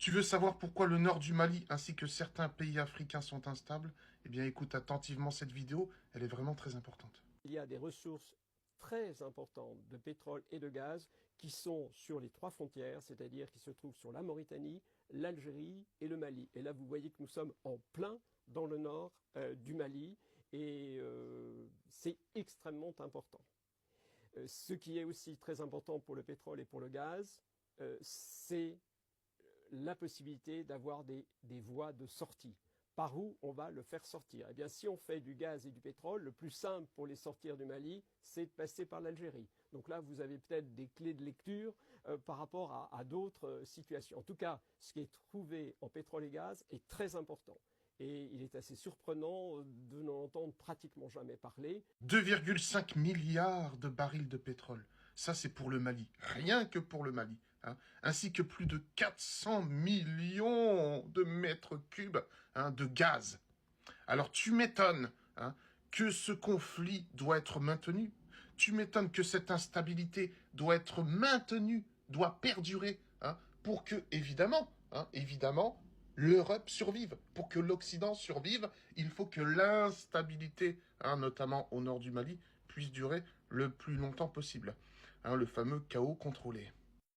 Tu veux savoir pourquoi le nord du Mali ainsi que certains pays africains sont instables? Eh bien, écoute attentivement cette vidéo, elle est vraiment très importante. Il y a des ressources très importantes de pétrole et de gaz qui sont sur les trois frontières, c'est-à-dire qui se trouvent sur la Mauritanie, l'Algérie et le Mali. Et là, vous voyez que nous sommes en plein dans le nord du Mali et c'est extrêmement important. Ce qui est aussi très important pour le pétrole et pour le gaz, c'est la possibilité d'avoir des voies de sortie. Par où on va le faire sortir? Eh bien, si on fait du gaz et du pétrole, le plus simple pour les sortir du Mali, c'est de passer par l'Algérie. Donc là, vous avez peut-être des clés de lecture par rapport à d'autres situations. En tout cas, ce qui est trouvé en pétrole et gaz est très important. Et il est assez surprenant de n'en entendre pratiquement jamais parler. 2,5 milliards de barils de pétrole. Ça, c'est pour le Mali. Rien que pour le Mali. Hein. Ainsi que plus de 400 millions de mètres cubes de gaz. Alors, tu m'étonnes que ce conflit doit être maintenu. Tu m'étonnes que cette instabilité doit être maintenue, doit perdurer, pour que, évidemment, l'Europe survive. Pour que l'Occident survive, il faut que l'instabilité, notamment au nord du Mali, puisse durer le plus longtemps possible. Le fameux chaos contrôlé.